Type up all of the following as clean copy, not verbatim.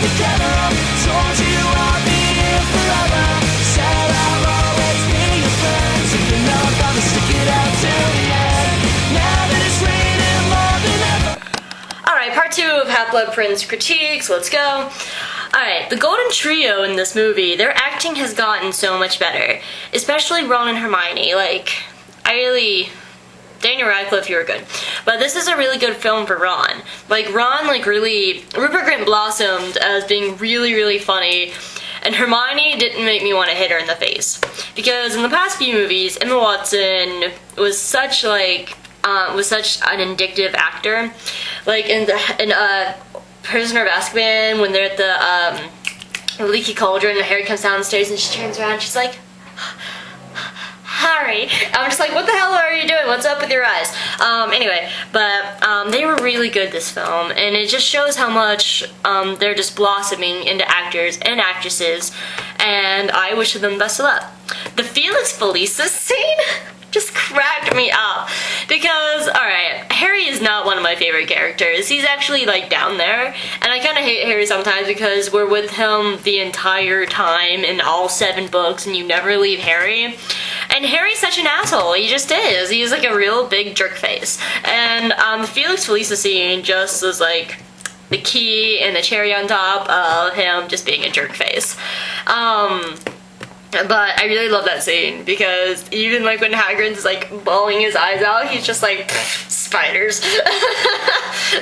together. Told you I'll be here forever. Said I'll always be your friend. So you know I'm gonna stick it out till the end. Now that it's raining more than ever. Alright, part 2 of Half-Blood Prince critiques. Let's go. Alright, the Golden Trio in this movie, their acting has gotten so much better. Especially Ron and Hermione. Like, Daniel Radcliffe, you were good. But this is a really good film for Ron. Like, Ron, really, Rupert Grint blossomed as being really, really funny. And Hermione didn't make me want to hit her in the face. Because in the past few movies, Emma Watson was such an indicative actor. Like in Prisoner of Azkaban, when they're at the leaky cauldron, and Harry comes downstairs and she turns around and she's like, Harry. I'm just like, what the hell are you doing? What's up with your eyes? Anyway, but they were really good, this film, and it just shows how much they're just blossoming into actors and actresses, and I wish them best of luck. The Felix Felicis scene just cracked me up because, alright, Harry is not one of my favorite characters. He's actually down there, and I kind of hate Harry sometimes because we're with him the entire time in all 7 books and you never leave Harry. And Harry's such an asshole. He just is. He's like a real big jerk face. And the Felix Felicis scene just was like the key and the cherry on top of him just being a jerk face. But I really love that scene because even when Hagrid's bawling his eyes out, he's just like, spiders.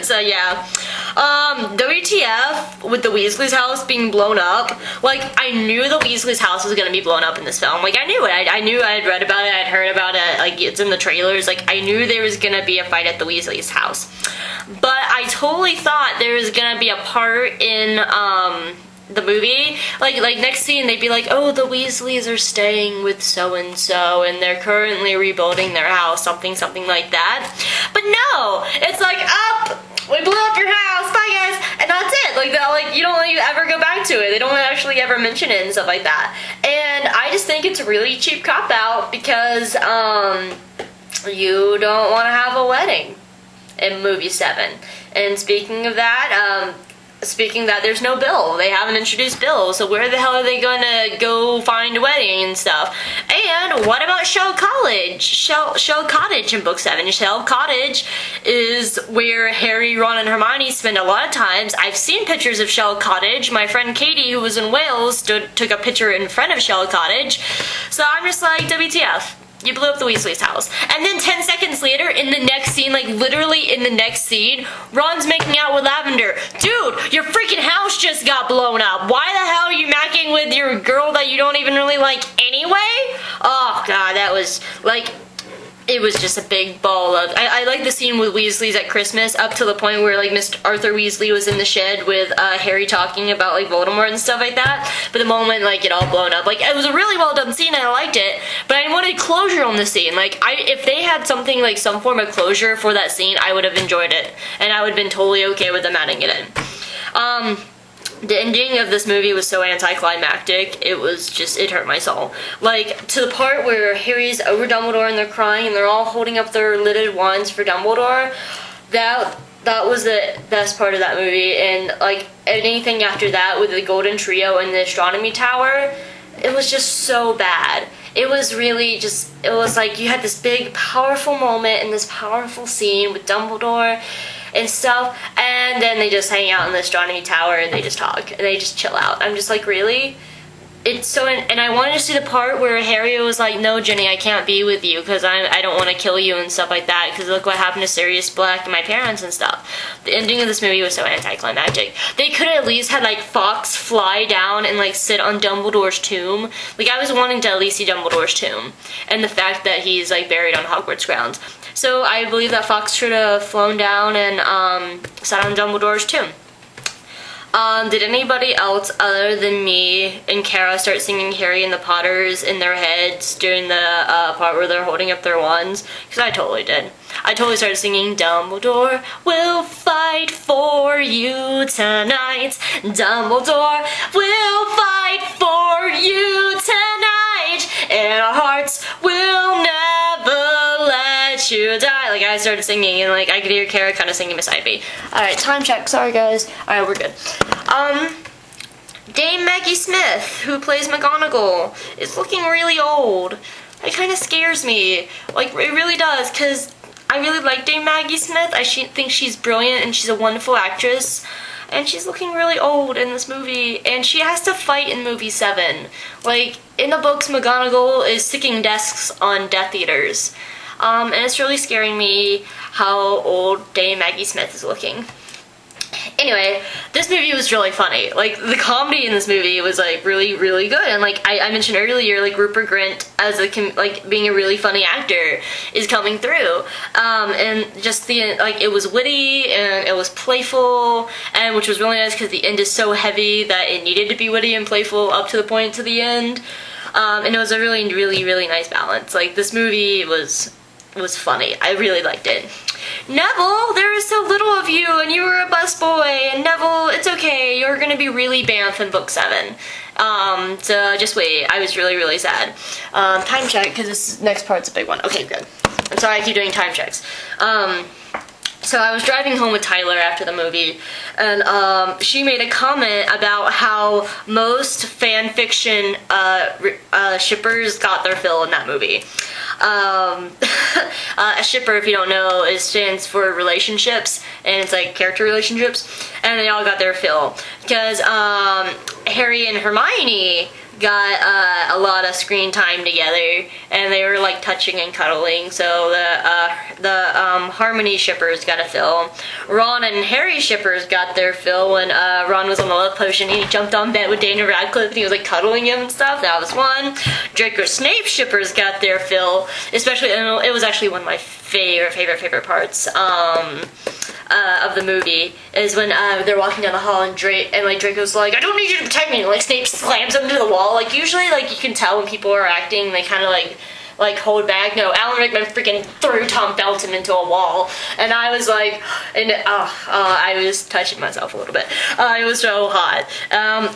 So yeah. WTF with the Weasley's house being blown up. I knew the Weasley's house was gonna be blown up in this film. I knew it. I knew I had read about it, I'd heard about it, it's in the trailers. I knew there was gonna be a fight at the Weasley's house. But I totally thought there was gonna be a part in, the movie, next scene they'd be like, oh, the Weasleys are staying with so-and-so and they're currently rebuilding their house, something like that. But no, it's up, we blew up your house, bye guys, and that's it. You don't ever go back to it. They don't actually ever mention it and stuff like that. And I just think it's a really cheap cop-out because you don't want to have a wedding in movie 7. And speaking of that, there's no Bill. They haven't introduced Bill, so where the hell are they gonna go find a wedding and stuff? And what about Shell Cottage? Shell Cottage in book 7. Shell Cottage is where Harry, Ron, and Hermione spend a lot of times. I've seen pictures of Shell Cottage. My friend Katie, who was in Wales, took a picture in front of Shell Cottage. So I'm just like, WTF. You blew up the Weasley's house. And then 10 seconds later, in the next scene, literally in the next scene, Ron's making out with Lavender. Dude, your freaking house just got blown up. Why the hell are you macking with your girl that you don't even really like anyway? Oh, God, that was, it was just a big ball of... I like the scene with Weasleys at Christmas up to the point where, Mr. Arthur Weasley was in the shed with Harry talking about, Voldemort and stuff like that. But the moment, it all blown up. It was a really well done scene and I liked it. But I wanted closure on the scene. If they had something, some form of closure for that scene, I would have enjoyed it. And I would have been totally okay with them adding it in. The ending of this movie was so anticlimactic, it hurt my soul. To the part where Harry's over Dumbledore and they're crying and they're all holding up their lidded wands for Dumbledore, that was the best part of that movie. And, anything after that with the Golden Trio and the Astronomy Tower, it was just so bad. It was really just, it was you had this big, powerful moment and this powerful scene with Dumbledore and stuff, and then they just hang out in the Astronomy Tower and they just talk and they just chill out. I'm just really? It's so, and I wanted to see the part where Harry was like, no, Ginny, I can't be with you because I don't want to kill you and stuff like that because look what happened to Sirius Black and my parents and stuff. The ending of this movie was so anticlimactic. They could have at least had Fox fly down and sit on Dumbledore's tomb. I was wanting to at least see Dumbledore's tomb and the fact that he's buried on Hogwarts grounds. So I believe that Fox should have flown down and sat on Dumbledore's tomb. Did anybody else other than me and Kara start singing Harry and the Potters in their heads during the part where they're holding up their wands? Because I totally did. I totally started singing, Dumbledore will fight for you tonight. Dumbledore will fight for you tonight. And our hearts will never let you die. I started singing and I could hear Kara kind of singing beside me. Alright, time check. Sorry guys. Alright, we're good. Dame Maggie Smith, who plays McGonagall, is looking really old. It kind of scares me. Like, it really does, because I really like Dame Maggie Smith. I think she's brilliant, and she's a wonderful actress. And she's looking really old in this movie, and she has to fight in movie 7. Like, in the books, McGonagall is sticking desks on Death Eaters. And it's really scaring me how old Dame Maggie Smith is looking. Anyway, this movie was really funny. Like, the comedy in this movie was, like, really, really good. And, like, I mentioned earlier, like, Rupert Grint as being a really funny actor is coming through. And just it was witty and it was playful, and which was really nice because the end is so heavy that it needed to be witty and playful up to the point to the end. And it was a really, really, really nice balance. Like, this movie was funny. I really liked it. Neville, there is so little of you, and you were a busboy, and Neville, it's okay, you're gonna be really Banff in book 7. So just wait, I was really, really sad. Time check, because this next part's a big one. Okay, good. I'm sorry I keep doing time checks. So I was driving home with Tyler after the movie, and she made a comment about how most fan fiction shippers got their fill in that movie. A shipper, if you don't know, stands for relationships, and it's like character relationships, and they all got their fill. Because Harry and Hermione got a lot of screen time together, and they were like touching and cuddling, so the Harmony shippers got a fill. Ron and Harry shippers got their fill when Ron was on the love potion and he jumped on bed with Daniel Radcliffe and he was like cuddling him and stuff. That was one. Draco Snape shippers got their fill, especially, and it was actually one of my favorite parts of the movie is when they're walking down the hall and Draco's like, I don't need you to protect me, and like Snape slams him to the wall. Like, usually, like, you can tell when people are acting, they kind of like hold back. No, Alan Rickman freaking threw Tom Felton into a wall, and I was like, I was touching myself a little bit. It was so hot.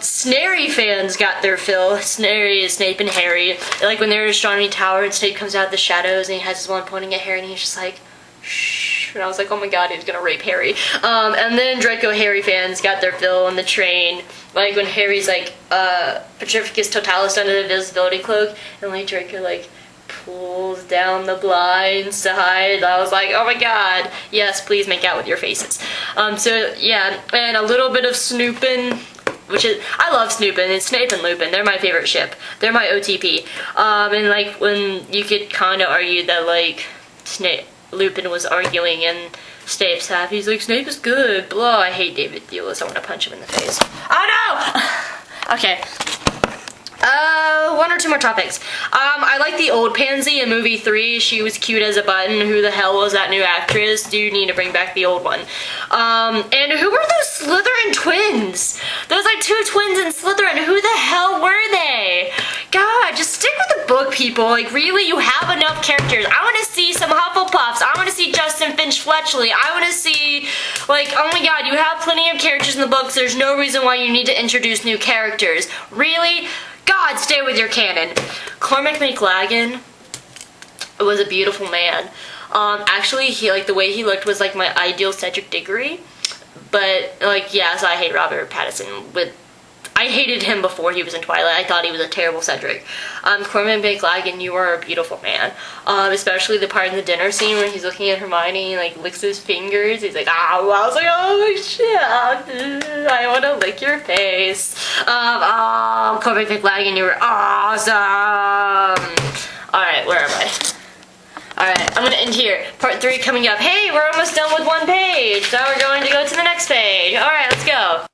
Snarry fans got their fill. Snarry is Snape and Harry. Like, when they're in Astronomy Tower and Snape comes out of the shadows and he has his one pointing at Harry and he's just like, shh. And I was like, oh my god, he's gonna rape Harry. And then Draco Harry fans got their fill on the train. Like, when Harry's like, Petrificus Totalis under the invisibility cloak, and like Draco like pulls down the blinds to hide. I was like, oh my god, yes, please make out with your faces. So yeah, and a little bit of snooping, which is, I love Snoopin', and Snape and Lupin, they're my favorite ship. They're my OTP. And like, when you could kind of argue that like, Lupin was arguing in Snape's half, he's like, Snape is good, blah, I hate David Thewlis, I want to punch him in the face. Oh no! Okay. One or two more topics. I like the old Pansy in movie 3. She was cute as a button. Who the hell was that new actress? Do you need to bring back the old one? And who were those Slytherin twins? Those like two twins in Slytherin. Who the hell were they? God, just stick with the book, people. Like, really, you have enough characters. I want to see some Hufflepuffs. I want to see Justin Finch Fletchley. I want to see, like, oh my god, you have plenty of characters in the books. There's no reason why you need to introduce new characters. Really? God, stay with your canon. Cormac McLagan was a beautiful man. Actually, he, like, the way he looked was like my ideal Cedric Diggory. But, like, yes, I hate Robert Pattinson. I hated him before he was in Twilight. I thought he was a terrible Cedric. Cormac McLagan, you are a beautiful man. Especially the part in the dinner scene when he's looking at Hermione and like licks his fingers. He's like, I was like, oh shit, I want to lick your face. Cormac McLagan, you were awesome. Alright, where am I? Alright, I'm gonna end here. Part 3 coming up. Hey, we're almost done with one page. Now we're going to go to the next page. Alright, let's go.